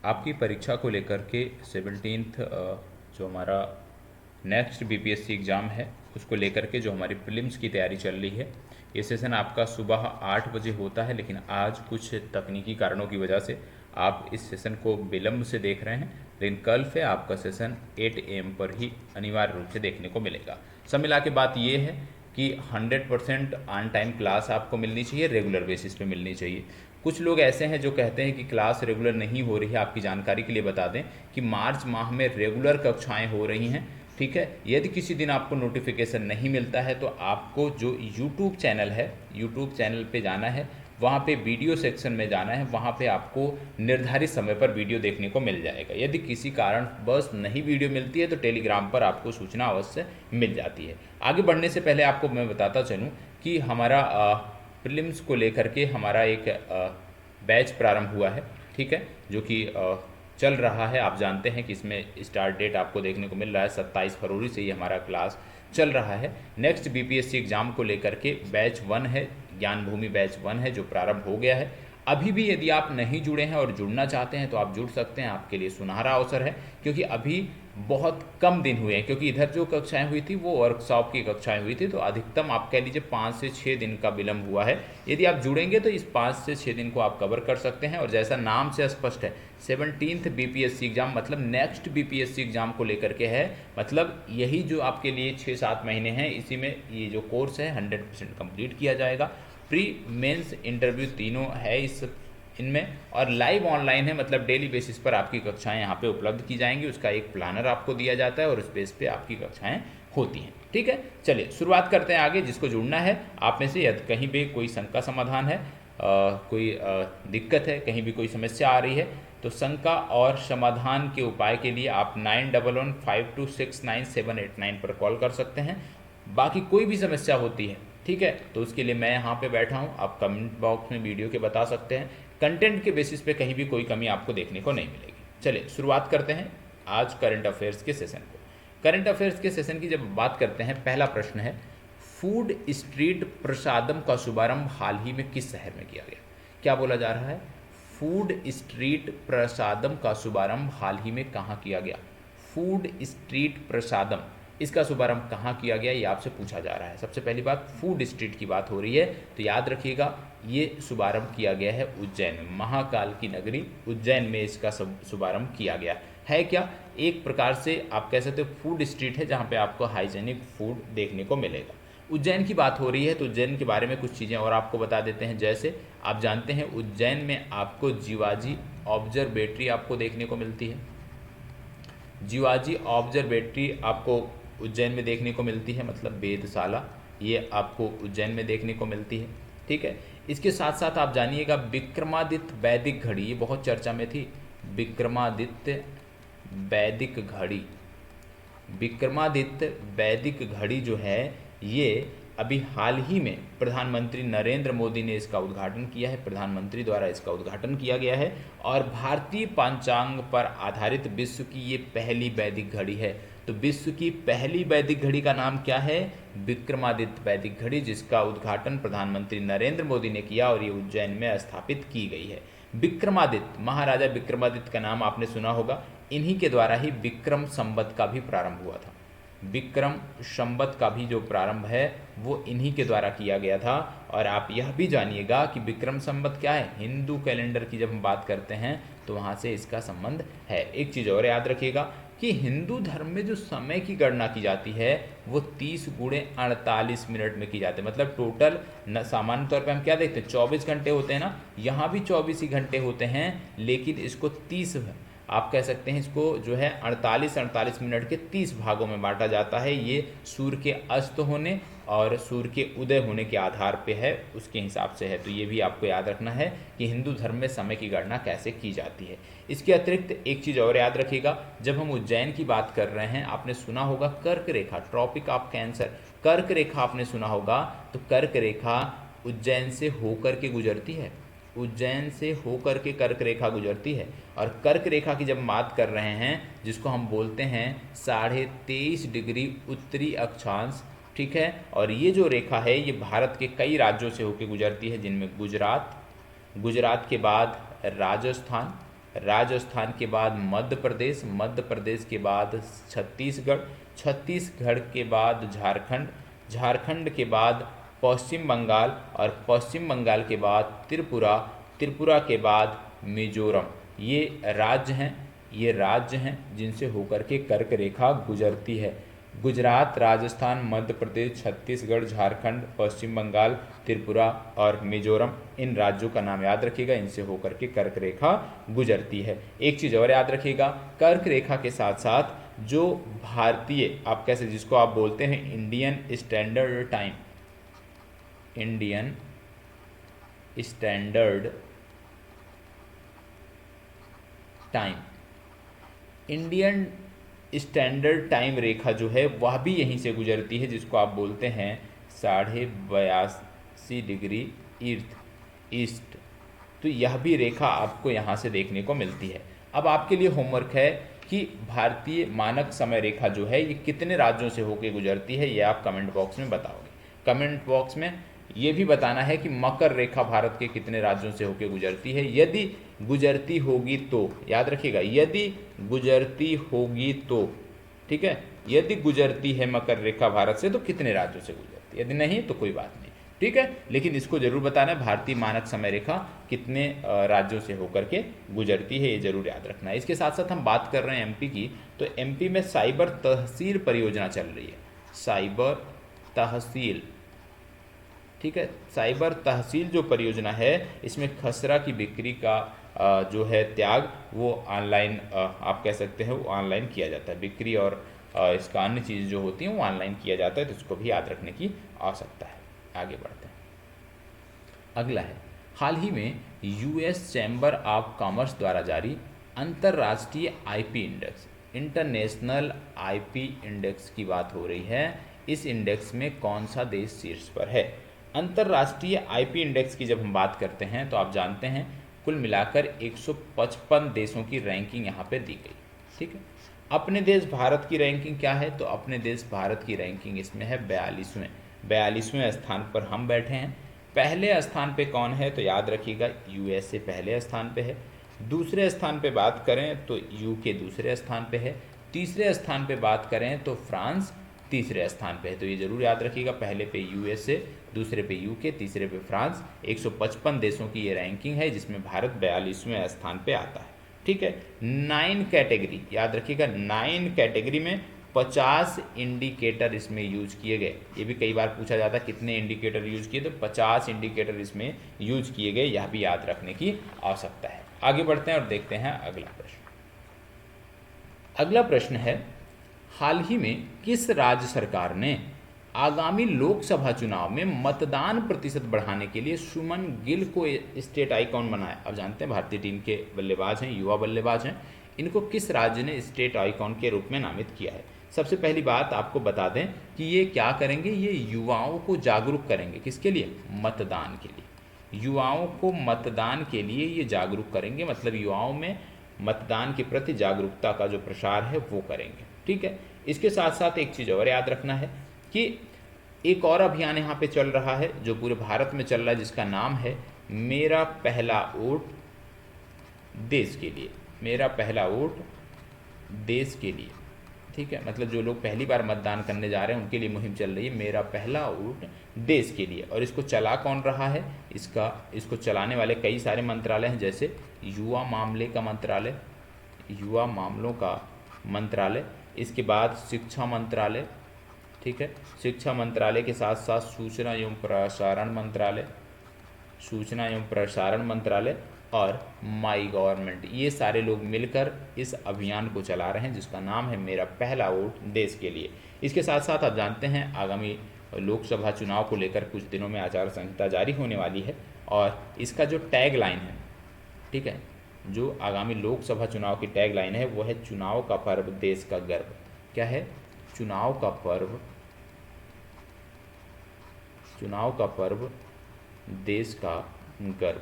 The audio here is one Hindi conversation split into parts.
आपकी परीक्षा को लेकर के 17th जो हमारा नेक्स्ट बीपीएससी एग्ज़ाम है उसको लेकर के जो हमारी प्रीलिम्स की तैयारी चल रही है, ये सेशन आपका सुबह 8 बजे होता है, लेकिन आज कुछ तकनीकी कारणों की वजह से आप इस सेशन को विलम्ब से देख रहे हैं, लेकिन कल से आपका सेशन 8 AM पर ही अनिवार्य रूप से देखने को मिलेगा। सब मिला के बात ये है कि 100% ऑन टाइम क्लास आपको मिलनी चाहिए, रेगुलर बेसिस पे मिलनी चाहिए। कुछ लोग ऐसे हैं जो कहते हैं कि क्लास रेगुलर नहीं हो रही है। आपकी जानकारी के लिए बता दें कि मार्च माह में रेगुलर कक्षाएं हो रही हैं, ठीक है। यदि किसी दिन आपको नोटिफिकेशन नहीं मिलता है तो आपको जो यूट्यूब चैनल है, यूट्यूब चैनल पे जाना है, वहाँ पे वीडियो सेक्शन में जाना है, वहाँ पे आपको निर्धारित समय पर वीडियो देखने को मिल जाएगा। यदि किसी कारण बस नहीं वीडियो मिलती है तो टेलीग्राम पर आपको सूचना अवश्य मिल जाती है। आगे बढ़ने से पहले आपको मैं बताता चलूँ कि हमारा प्रीलिम्स को लेकर के हमारा एक बैच प्रारंभ हुआ है, ठीक है, जो कि चल रहा है। आप जानते हैं कि इसमें स्टार्ट डेट आपको देखने को मिल रहा है 27 फरवरी से ही हमारा क्लास चल रहा है। नेक्स्ट बीपीएससी एग्जाम को लेकर के बैच 1 है, ज्ञान भूमि बैच 1 है जो प्रारंभ हो गया है। अभी भी यदि आप नहीं जुड़े हैं और जुड़ना चाहते हैं तो आप जुड़ सकते हैं, आपके लिए सुनहरा अवसर है, क्योंकि अभी बहुत कम दिन हुए हैं। क्योंकि इधर जो कक्षाएं हुई थी वो वर्कशॉप की कक्षाएं हुई थी, तो अधिकतम आप कह लीजिए 5 से 6 दिन का विलम्ब हुआ है। यदि आप जुड़ेंगे तो इस 5 से 6 दिन को आप कवर कर सकते हैं। और जैसा नाम से स्पष्ट है, 17th बीपीएससी एग्जाम मतलब नेक्स्ट बीपीएससी एग्जाम को लेकर के है। मतलब यही जो आपके लिए 6-7 महीने हैं, इसी में ये जो कोर्स है 100% कंप्लीट किया जाएगा। प्री मेंस इंटरव्यू तीनों है इनमें, और लाइव ऑनलाइन है, मतलब डेली बेसिस पर आपकी कक्षाएं यहाँ पे उपलब्ध की जाएंगी। उसका एक प्लानर आपको दिया जाता है और उस बेस पे आपकी कक्षाएं होती हैं, ठीक है। चलिए शुरुआत करते हैं आगे। जिसको जुड़ना है आप में से, यदि कहीं भी कोई शंका समाधान है, कोई दिक्कत है, कहीं भी कोई समस्या आ रही है, तो शंका और समाधान के उपाय के लिए आप 9115269789 पर कॉल कर सकते हैं। बाकी कोई भी समस्या होती है, ठीक है, तो उसके लिए मैं यहाँ पे बैठा हूँ। आप कमेंट बॉक्स में वीडियो के बता सकते हैं। कंटेंट के बेसिस पे कहीं भी कोई कमी आपको देखने को नहीं मिलेगी। चलिए शुरुआत करते हैं आज करंट अफेयर्स के सेशन को। करंट अफेयर्स के सेशन की जब बात करते हैं, पहला प्रश्न है, फूड स्ट्रीट प्रसादम का शुभारंभ हाल ही में किस शहर में किया गया? क्या बोला जा रहा है? फूड स्ट्रीट प्रसादम का शुभारंभ हाल ही में कहाँ किया गया? फूड स्ट्रीट प्रसादम, इसका शुभारंभ कहाँ किया गया, ये आपसे पूछा जा रहा है। सबसे पहली बात, फूड स्ट्रीट की बात हो रही है, तो याद रखिएगा ये शुभारंभ किया गया है उज्जैन में, महाकाल की नगरी उज्जैन में इसका शुभारंभ किया गया है। क्या एक प्रकार से आप कह सकते हो फूड स्ट्रीट है, जहाँ पे आपको हाइजेनिक फूड देखने को मिलेगा। उज्जैन की बात हो रही है तो उज्जैन के बारे में कुछ चीज़ें और आपको बता देते हैं। जैसे आप जानते हैं उज्जैन में आपको जीवाजी ऑब्जर्वेटरी आपको देखने को मिलती है। जीवाजी ऑब्जर्वेटरी आपको उज्जैन में देखने को मिलती है, मतलब वेधशाला, ये आपको उज्जैन में देखने को मिलती है, ठीक है। इसके साथ साथ आप जानिएगा विक्रमादित्य वैदिक घड़ी, ये बहुत चर्चा में थी। विक्रमादित्य वैदिक घड़ी, विक्रमादित्य वैदिक घड़ी जो है, ये अभी हाल ही में प्रधानमंत्री नरेंद्र मोदी ने इसका उद्घाटन किया है, प्रधानमंत्री द्वारा इसका उद्घाटन किया गया है। और भारतीय पंचांग पर आधारित विश्व की ये पहली वैदिक घड़ी है। तो विश्व की पहली वैदिक घड़ी का नाम क्या है? विक्रमादित्य वैदिक घड़ी, जिसका उद्घाटन प्रधानमंत्री नरेंद्र मोदी ने किया और ये उज्जैन में स्थापित की गई है। विक्रमादित्य, महाराजा विक्रमादित्य का नाम आपने सुना होगा, इन्हीं के द्वारा ही विक्रम संवत का भी प्रारंभ हुआ था। विक्रम संवत का भी जो प्रारंभ है वो इन्हीं के द्वारा किया गया था। और आप यह भी जानिएगा कि विक्रम संवत क्या है, हिंदू कैलेंडर की जब हम बात करते हैं तो वहाँ से इसका संबंध है। एक चीज़ और याद रखिएगा कि हिंदू धर्म में जो समय की गणना की जाती है वो 30 गुणे 48 मिनट में की जाती है। मतलब टोटल सामान्य तौर पे हम क्या देखते हैं, 24 घंटे होते हैं ना, यहाँ भी 24 ही घंटे होते हैं, लेकिन इसको 30 आप कह सकते हैं, इसको जो है 48 मिनट के 30 भागों में बांटा जाता है। ये सूर्य के अस्त होने और सूर्य के उदय होने के आधार पे है, उसके हिसाब से है। तो ये भी आपको याद रखना है कि हिंदू धर्म में समय की गणना कैसे की जाती है। इसके अतिरिक्त एक चीज़ और याद रखिएगा, जब हम उज्जैन की बात कर रहे हैं, आपने सुना होगा कर्क रेखा, ट्रॉपिक ऑफ कैंसर, कर्क रेखा आपने सुना होगा। तो कर्क रेखा उज्जैन से होकर के गुजरती है, उज्जैन से होकर के कर्क रेखा गुजरती है। और कर्क रेखा की जब बात कर रहे हैं, जिसको हम बोलते हैं 23.5 डिग्री उत्तरी अक्षांश, ठीक है। और ये जो रेखा है ये भारत के कई राज्यों से होकर गुजरती है, जिनमें गुजरात, गुजरात के बाद राजस्थान, राजस्थान के बाद मध्य प्रदेश, मध्य प्रदेश के बाद छत्तीसगढ़, छत्तीसगढ़ के बाद झारखंड, झारखंड के बाद पश्चिम बंगाल और पश्चिम बंगाल के बाद त्रिपुरा, त्रिपुरा के बाद मिजोरम। ये राज्य हैं, ये राज्य हैं जिनसे होकर के कर्क रेखा गुजरती है। गुजरात, राजस्थान, मध्य प्रदेश, छत्तीसगढ़, झारखंड, पश्चिम बंगाल, त्रिपुरा और मिजोरम, इन राज्यों का नाम याद रखिएगा, इनसे होकर के कर्क रेखा गुजरती है। एक चीज़ और याद रखिएगा, कर्क रेखा के साथ साथ जो भारतीय, आप कैसे जिसको आप बोलते हैं Indian standard time, Indian standard time, Indian standard time रेखा जो है वह भी यहीं से गुजरती है, जिसको आप बोलते हैं 82.5 डिग्री ईस्ट। तो यह भी रेखा आपको यहाँ से देखने को मिलती है। अब आपके लिए होमवर्क है कि भारतीय मानक समय रेखा जो है ये कितने राज्यों से होकर गुजरती है, ये आप कमेंट बॉक्स में बताओगे। कमेंट बॉक्स में ये भी बताना है कि मकर रेखा भारत के कितने राज्यों से होकर गुजरती है। यदि गुजरती होगी तो, याद रखिएगा, यदि गुजरती होगी तो, ठीक है, यदि गुजरती है मकर रेखा भारत से तो कितने राज्यों से गुजरती है, यदि नहीं तो कोई बात नहीं, ठीक है। लेकिन इसको जरूर बताना है भारतीय मानक समय रेखा कितने राज्यों से होकर के गुजरती है, ये जरूर याद रखना है। इसके साथ साथ हम बात कर रहे हैं एमपी की, तो एमपी में साइबर तहसील परियोजना चल रही है, साइबर तहसील, ठीक है। साइबर तहसील जो परियोजना है इसमें खसरा की बिक्री का जो है त्याग वो ऑनलाइन, आप कह सकते हैं वो ऑनलाइन किया जाता है, बिक्री और इसका अन्य चीज़ जो होती हैं वो ऑनलाइन किया जाता है, तो इसको भी याद रखने की आवश्यकता है। आगे बढ़ते हैं। अगला है, हाल ही में यूएस चैम्बर ऑफ कॉमर्स द्वारा जारी अंतर्राष्ट्रीय IP index, international IP index की बात हो रही है। इस इंडेक्स में कौन सा देश शीर्ष पर है? अंतर्राष्ट्रीय आईपी इंडेक्स की जब हम बात करते हैं तो आप जानते हैं कुल मिलाकर 155 देशों की रैंकिंग यहाँ पे दी गई, ठीक है। अपने देश भारत की रैंकिंग क्या है? तो अपने देश भारत की रैंकिंग इसमें है 42वें स्थान पर हम बैठे हैं। पहले स्थान पे कौन है? तो याद रखिएगा यूएसए पहले स्थान पे है। दूसरे स्थान पे बात करें तो यूके दूसरे स्थान पे है। तीसरे स्थान पे बात करें तो फ्रांस तीसरे स्थान पे है। तो ये जरूर याद रखिएगा, पहले पे यूएसए, दूसरे पे यूके, तीसरे पे फ्रांस। 155 देशों की ये रैंकिंग है जिसमें भारत 42वें स्थान पे आता है, ठीक है। 9 कैटेगरी, याद रखिएगा 9 कैटेगरी में 50 इंडिकेटर इसमें यूज किए गए। ये भी कई बार पूछा जाता है कितने इंडिकेटर यूज किए, तो 50 इंडिकेटर इसमें यूज किए गए, यह भी याद रखने की आवश्यकता है। आगे बढ़ते हैं और देखते हैं अगला प्रश्न। अगला प्रश्न है, हाल ही में किस राज्य सरकार ने आगामी लोकसभा चुनाव में मतदान प्रतिशत बढ़ाने के लिए सुमन गिल को स्टेट आइकॉन बनाया? अब जानते हैं भारतीय टीम के बल्लेबाज हैं, युवा बल्लेबाज हैं, इनको किस राज्य ने स्टेट आइकॉन के रूप में नामित किया है? सबसे पहली बात आपको बता दें कि ये क्या करेंगे, ये युवाओं को जागरूक करेंगे। किसके लिए? मतदान के लिए। युवाओं को मतदान के लिए ये जागरूक करेंगे, मतलब युवाओं में मतदान के प्रति जागरूकता का जो प्रसार है वो करेंगे, ठीक है। इसके साथ साथ एक चीज़ और याद रखना है कि एक और अभियान यहाँ पे चल रहा है जो पूरे भारत में चल रहा है, जिसका नाम है मेरा पहला वोट देश के लिए। मेरा पहला वोट देश के लिए, ठीक है। मतलब जो लोग पहली बार मतदान करने जा रहे हैं उनके लिए मुहिम चल रही है मेरा पहला वोट देश के लिए। और इसको चला कौन रहा है? इसको चलाने वाले कई सारे मंत्रालय हैं, जैसे युवा मामले का मंत्रालय, युवा मामलों का मंत्रालय, इसके बाद शिक्षा मंत्रालय, ठीक है। शिक्षा मंत्रालय के साथ साथ सूचना एवं प्रसारण मंत्रालय, सूचना एवं प्रसारण मंत्रालय और माई गवर्नमेंट, ये सारे लोग मिलकर इस अभियान को चला रहे हैं जिसका नाम है मेरा पहला वोट देश के लिए। इसके साथ साथ आप जानते हैं आगामी लोकसभा चुनाव को लेकर कुछ दिनों में आचार संहिता जारी होने वाली है और इसका जो टैग लाइन है, ठीक है, जो आगामी लोकसभा चुनाव की टैग लाइन है वो है चुनाव का पर्व देश का गर्व। क्या है? चुनाव का पर्व, चुनाव का पर्व देश का गर्व,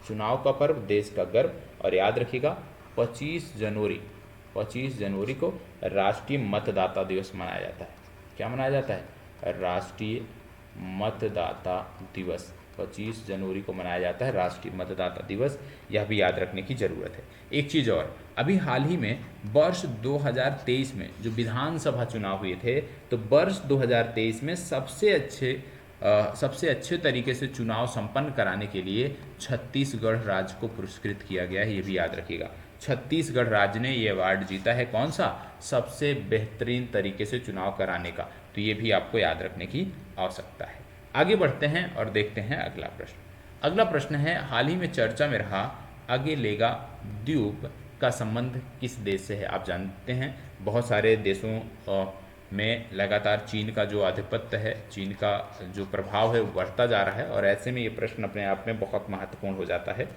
चुनाव का पर्व देश का गर्व। और याद रखिएगा 25 जनवरी को राष्ट्रीय मतदाता दिवस मनाया जाता है। क्या मनाया जाता है? राष्ट्रीय मतदाता दिवस 25 जनवरी को मनाया जाता है राष्ट्रीय मतदाता दिवस, यह भी याद रखने की ज़रूरत है। एक चीज़ और, अभी हाल ही में वर्ष 2023 में जो विधानसभा चुनाव हुए थे, तो वर्ष 2023 में सबसे अच्छे तरीके से चुनाव संपन्न कराने के लिए छत्तीसगढ़ राज्य को पुरस्कृत किया गया है, ये भी याद रखिएगा। छत्तीसगढ़ राज्य ने ये अवार्ड जीता है, कौन सा? सबसे बेहतरीन तरीके से चुनाव कराने का, तो ये भी आपको याद रखने की आवश्यकता है। आगे बढ़ते हैं और देखते हैं अगला प्रश्न। अगला प्रश्न है, हाल ही में चर्चा में रहा अगेलेगा द्वीप का संबंध किस देश से है? आप जानते हैं बहुत सारे देशों में लगातार चीन का जो आधिपत्य है, चीन का जो प्रभाव है वो बढ़ता जा रहा है, और ऐसे में ये प्रश्न अपने आप में बहुत महत्वपूर्ण हो जाता है।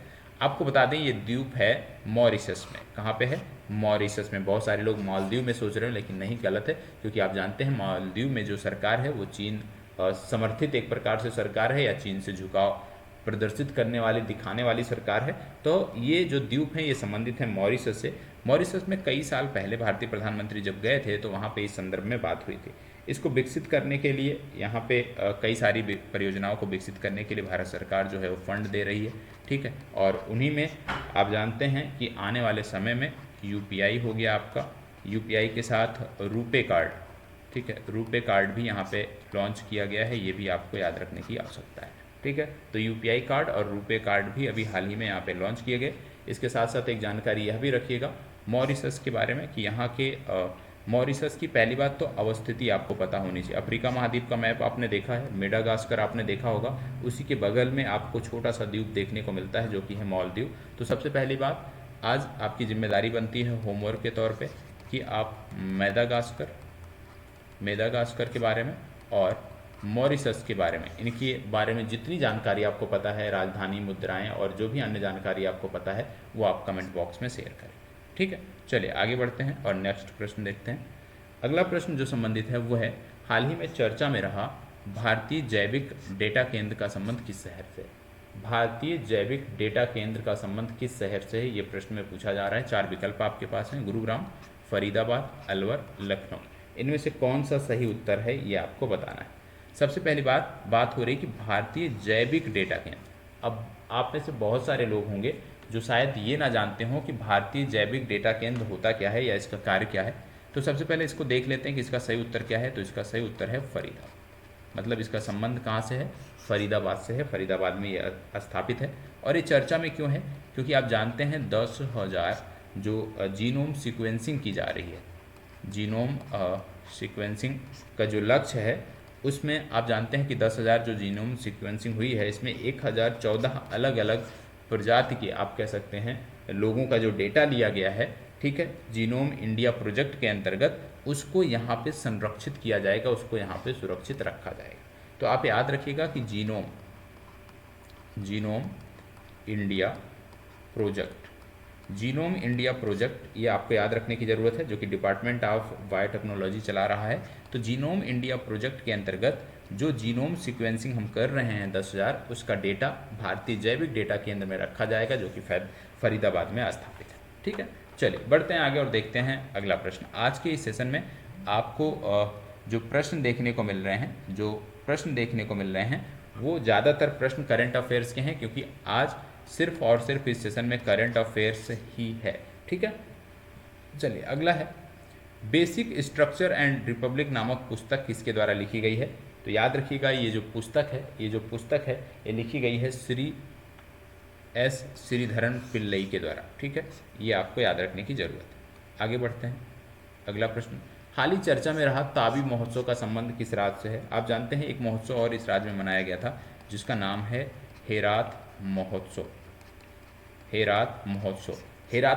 आपको बता दें ये द्वीप है मॉरिशस में। कहाँ पे है? मॉरिशस में। बहुत सारे लोग मालदीव में सोच रहे हैं, लेकिन नहीं, गलत है, क्योंकि आप जानते हैं मालदीव में जो सरकार है वो चीन समर्थित एक प्रकार से सरकार है, या चीन से झुकाव प्रदर्शित करने वाली, दिखाने वाली सरकार है। तो ये जो द्वीप है ये संबंधित है मॉरिशस से। मॉरिशस में कई साल पहले भारतीय प्रधानमंत्री जब गए थे तो वहाँ पे इस संदर्भ में बात हुई थी। इसको विकसित करने के लिए यहाँ पे कई सारी परियोजनाओं को विकसित करने के लिए भारत सरकार जो है वो फंड दे रही है, ठीक है। और उन्हीं में आप जानते हैं कि आने वाले समय में यूपीआई हो गया आपका, यूपीआई के साथ रुपे कार्ड, ठीक है, रुपे कार्ड भी यहाँ पे लॉन्च किया गया है, ये भी आपको याद रखने की आवश्यकता है, ठीक है। तो यूपीआई कार्ड और रुपे कार्ड भी अभी हाल ही में यहाँ पे लॉन्च किए गए। इसके साथ साथ एक जानकारी यह भी रखिएगा मॉरिशस के बारे में कि यहाँ के मॉरिशस की पहली बात तो अवस्थिति आपको पता होनी चाहिए। अफ्रीका महाद्वीप का मैप आपने देखा है, मेडागास्कर आपने देखा होगा, उसी के बगल में आपको छोटा सा द्वीप देखने को मिलता है जो कि है मालदीव। तो सबसे पहली बात, आज आपकी जिम्मेदारी बनती है होमवर्क के तौर पे कि आप मेडागास्कर के बारे में और मॉरिशस के बारे में, इनके बारे में जितनी जानकारी आपको पता है, राजधानी, मुद्राएं और जो भी अन्य जानकारी आपको पता है, वो आप कमेंट बॉक्स में शेयर करें, ठीक है। चलिए आगे बढ़ते हैं और नेक्स्ट प्रश्न देखते हैं। अगला प्रश्न जो संबंधित है वो है, हाल ही में चर्चा में रहा भारतीय जैविक डेटा केंद्र का संबंध किस शहर से? भारतीय जैविक डेटा केंद्र का संबंध किस शहर से है, ये प्रश्न में पूछा जा रहा है। 4 विकल्प आपके पास हैं, गुरुग्राम, फरीदाबाद, अलवर, लखनऊ। इनमें से कौन सा सही उत्तर है ये आपको बताना है। सबसे पहली बात हो रही कि भारतीय जैविक डेटा केंद्र। अब आप में से बहुत सारे लोग होंगे जो शायद ये ना जानते हों कि भारतीय जैविक डेटा केंद्र होता क्या है या इसका कार्य क्या है। तो सबसे पहले इसको देख लेते हैं कि इसका सही उत्तर क्या है। तो इसका सही उत्तर है फरीदाबाद, मतलब इसका संबंध कहाँ से है? फरीदाबाद से है। फरीदाबाद में ये स्थापित है। और ये चर्चा में क्यों है? क्योंकि आप जानते हैं 10,000 जो जीनोम सीक्वेंसिंग की जा रही है, जीनोम सीक्वेंसिंग का जो लक्ष्य है उसमें आप जानते हैं कि 10,000 जो जीनोम सीक्वेंसिंग हुई है, इसमें 1014 अलग अलग प्रजाति के, आप कह सकते हैं, लोगों का जो डेटा लिया गया है, ठीक है, जीनोम इंडिया प्रोजेक्ट के अंतर्गत, उसको यहाँ पे संरक्षित किया जाएगा, उसको यहाँ पे सुरक्षित रखा जाएगा। तो आप याद रखिएगा कि जीनोम इंडिया प्रोजेक्ट, ये आपको याद रखने की ज़रूरत है, जो कि डिपार्टमेंट ऑफ बायोटेक्नोलॉजी चला रहा है। तो जीनोम इंडिया प्रोजेक्ट के अंतर्गत जो जीनोम सीक्वेंसिंग हम कर रहे हैं 10,000, उसका डेटा भारतीय जैविक डेटा केंद्र में रखा जाएगा, जो कि फरीदाबाद में स्थापित है, ठीक है। चलिए बढ़ते हैं आगे और देखते हैं अगला प्रश्न। आज के इस सेशन में आपको जो प्रश्न देखने को मिल रहे हैं वो ज़्यादातर प्रश्न करंट अफेयर्स के हैं, क्योंकि आज सिर्फ और सिर्फ इस सेशन में करंट अफेयर्स ही है, ठीक है। चलिए अगला है, बेसिक स्ट्रक्चर एंड रिपब्लिक नामक पुस्तक किसके द्वारा लिखी गई है? तो याद रखिएगा ये जो पुस्तक है ये लिखी गई है श्री एस श्रीधरन पिल्लई के द्वारा, ठीक है। ये आपको याद रखने की जरूरत है। आगे बढ़ते हैं, अगला प्रश्न, हाल ही चर्चा में रहा ताबी महोत्सव का संबंध किस राज्य से है? आप जानते हैं एक महोत्सव और इस राज्य में मनाया गया था जिसका नाम है हेरात महोत्सव। हेरात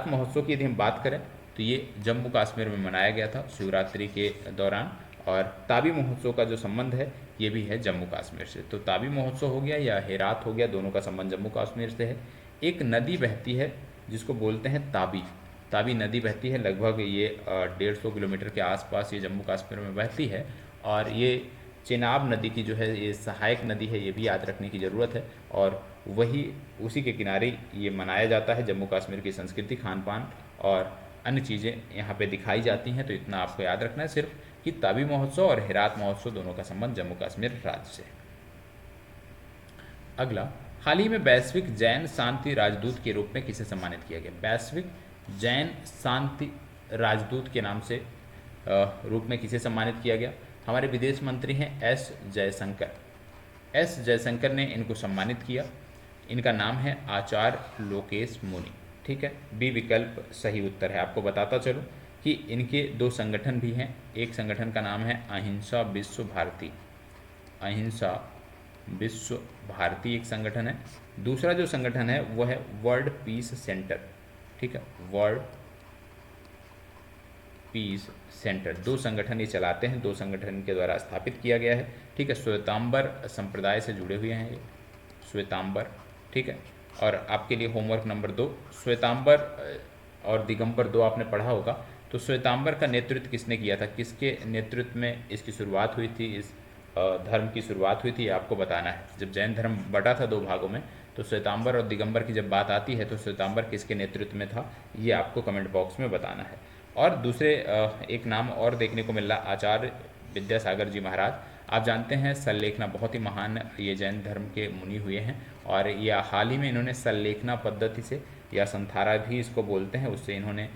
महोत्सव की यदि हम बात करें तो ये जम्मू कश्मीर में मनाया गया था शिवरात्रि के दौरान, और ताबी महोत्सव का जो संबंध है ये भी है जम्मू कश्मीर से। तो ताबी महोत्सव हो गया या हेरात हो गया, दोनों का संबंध जम्मू कश्मीर से है। एक नदी बहती है जिसको बोलते हैं ताबी नदी बहती है, लगभग ये 150 किलोमीटर के आसपास ये जम्मू कश्मीर में बहती है, और ये चेनाब नदी की जो है ये सहायक नदी है, ये भी याद रखने की ज़रूरत है। और वही उसी के किनारे ये मनाया जाता है। जम्मू कश्मीर की संस्कृति, खान पान और अन्य चीज़ें यहाँ पे दिखाई जाती हैं। तो इतना आपको याद रखना है सिर्फ कि ताबी महोत्सव और हेरात महोत्सव दोनों का संबंध जम्मू कश्मीर राज्य से है। अगला, हाल ही में वैश्विक जैन शांति राजदूत के रूप में किसे सम्मानित किया गया? वैश्विक जैन शांति राजदूत के नाम से रूप में किसे सम्मानित किया गया? हमारे विदेश मंत्री हैं एस जयशंकर। एस जयशंकर ने इनको सम्मानित किया। इनका नाम है आचार्य लोकेश मुनि। ठीक है, बी विकल्प सही उत्तर है। आपको बताता चलूँ कि इनके दो संगठन भी हैं। एक संगठन का नाम है अहिंसा विश्व भारती। अहिंसा विश्व भारती एक संगठन है। दूसरा जो संगठन है वो है वर्ल्ड पीस सेंटर। ठीक है, वर्ल्ड पीस सेंटर। दो संगठन ये चलाते हैं, दो संगठन के द्वारा स्थापित किया गया है। ठीक है, श्वेतांबर संप्रदाय से जुड़े हुए हैं ये, श्वेतांबर। ठीक है, और आपके लिए होमवर्क नंबर 2, श्वेतांबर और दिगंबर 2 आपने पढ़ा होगा। तो श्वेतांबर का नेतृत्व किसने किया था? किसके नेतृत्व में इसकी शुरुआत हुई थी? इस धर्म की शुरुआत हुई थी, ये आपको बताना है। जब जैन धर्म बटा था 2 भागों में, तो श्वेतांबर और दिगंबर की जब बात आती है तो श्वेतांबर किसके नेतृत्व में था, ये आपको कमेंट बॉक्स में बताना है। और दूसरे एक नाम और देखने को मिल रहा, आचार्य विद्यासागर जी महाराज। आप जानते हैं संलेखना बहुत ही महान ये जैन धर्म के मुनि हुए हैं, और ये हाल ही में इन्होंने संलेखना पद्धति से, या संथारा भी इसको बोलते हैं, उससे इन्होंने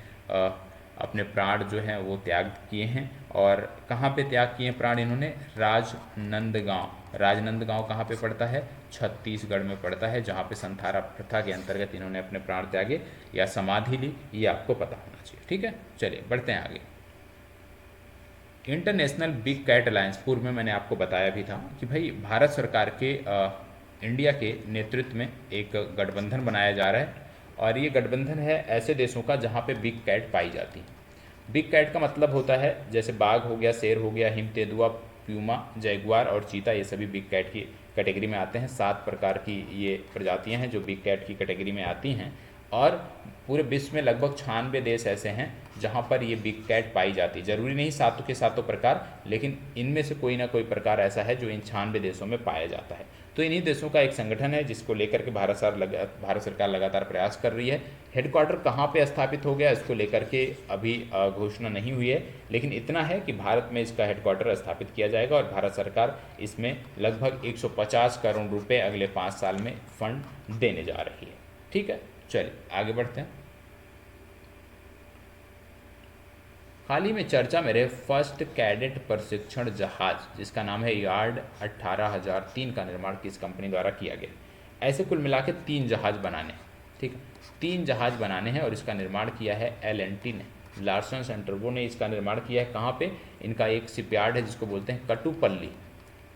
अपने प्राण जो हैं वो त्याग किए हैं। और कहाँ पे त्याग किए हैं प्राण इन्होंने? राजनंदगांव। राजनंदगांव कहाँ पे पड़ता है? छत्तीसगढ़ में पड़ता है, जहाँ पे संथारा प्रथा के अंतर्गत इन्होंने अपने प्राण त्यागे या समाधि ली, ये आपको पता होना चाहिए। ठीक है, चलिए बढ़ते हैं आगे। इंटरनेशनल बिग कैट अलायंस, पूर्व में मैंने आपको बताया भी था कि भाई भारत सरकार के इंडिया के नेतृत्व में एक गठबंधन बनाया जा रहा है, और ये गठबंधन है ऐसे देशों का जहाँ पे बिग कैट पाई जाती है। बिग कैट का मतलब होता है जैसे बाघ हो गया, शेर हो गया, हिम तेंदुआ, प्यूमा, जैगुआर और चीता, ये सभी बिग कैट की कैटेगरी में आते हैं। 7 प्रकार की ये प्रजातियां हैं जो बिग कैट की कैटेगरी में आती हैं, और पूरे विश्व में लगभग 96 देश ऐसे हैं जहाँ पर ये बिग कैट पाई जाती है। जरूरी नहीं सातों के सातों प्रकार, लेकिन इनमें से कोई ना कोई प्रकार ऐसा है जो इन 96 देशों में पाया जाता है। तो इन्हीं देशों का एक संगठन है जिसको लेकर के भारत सरकार लगातार प्रयास कर रही है। हेडक्वार्टर कहाँ पे स्थापित हो गया इसको लेकर के अभी घोषणा नहीं हुई है, लेकिन इतना है कि भारत में इसका हेडक्वार्टर स्थापित किया जाएगा, और भारत सरकार इसमें लगभग 150 करोड़ रुपए अगले 5 साल में फंड देने जा रही है। ठीक है, चलिए आगे बढ़ते हैं। हाल ही में चर्चा में रहे फर्स्ट कैडेट प्रशिक्षण जहाज, जिसका नाम है यार्ड 18003 का निर्माण किस कंपनी द्वारा किया गया? ऐसे कुल मिला के 3 जहाज बनाने, ठीक है, 3 जहाज बनाने हैं, और इसका निर्माण किया है L&T ने, लार्सन एंड टर्बो ने इसका निर्माण किया है। कहाँ पे? इनका एक शिपयार्ड है जिसको बोलते हैं कटुपल्ली।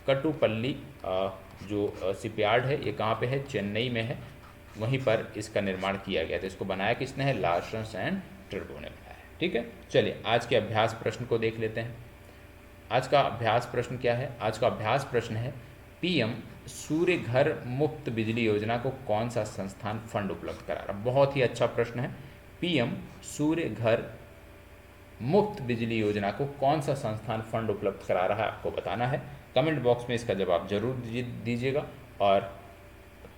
कटुपल्ली जो शिपयार्ड है ये कहाँ पे है? चेन्नई में है, वहीं पर इसका निर्माण किया गया। तो इसको बनाया किसने है? लार्सन एंड टर्बो ने बनाया। ठीक है, चलिए आज के अभ्यास प्रश्न को देख लेते हैं। आज का अभ्यास प्रश्न क्या है? आज का अभ्यास प्रश्न है, पीएम सूर्य घर मुफ्त बिजली योजना को कौन सा संस्थान फंड उपलब्ध करा रहा? बहुत ही अच्छा प्रश्न है। पीएम सूर्य घर मुफ्त बिजली योजना को कौन सा संस्थान फंड उपलब्ध करा रहा है, आपको बताना है। कमेंट बॉक्स में इसका जवाब जरूर दीजिएगा। और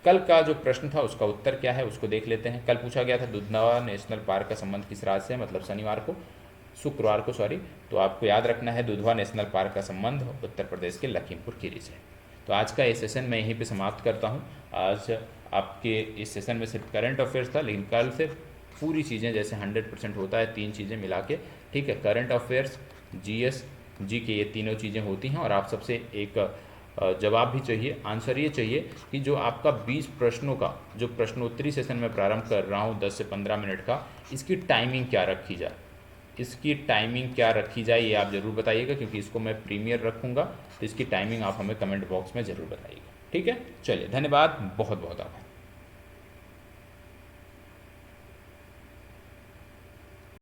कल का जो प्रश्न था उसका उत्तर क्या है उसको देख लेते हैं। कल पूछा गया था दुधवा नेशनल पार्क का संबंध किस राज्य से, मतलब शुक्रवार को तो आपको याद रखना है दुधवा नेशनल पार्क का संबंध उत्तर प्रदेश के लखीमपुर खीरी से। तो आज का ये सेशन मैं यहीं पे समाप्त करता हूँ। आज आपके इस सेशन में सिर्फ करंट अफेयर्स था, लेकिन कल से पूरी चीज़ें जैसे 100% होता है 3 चीज़ें मिला के, ठीक है, करंट अफेयर्स, GS, GK, ये तीनों चीज़ें होती हैं। और आप सबसे एक जवाब भी चाहिए, आंसर ये चाहिए कि जो आपका 20 प्रश्नों का जो प्रश्नोत्तरी सेशन में प्रारंभ कर रहा हूँ 10 से 15 मिनट का, इसकी टाइमिंग क्या रखी जाए, इसकी टाइमिंग क्या रखी जाए ये आप ज़रूर बताइएगा, क्योंकि इसको मैं प्रीमियर रखूँगा। तो इसकी टाइमिंग आप हमें कमेंट बॉक्स में ज़रूर बताइएगा। ठीक है, चलिए धन्यवाद, बहुत बहुत आभार।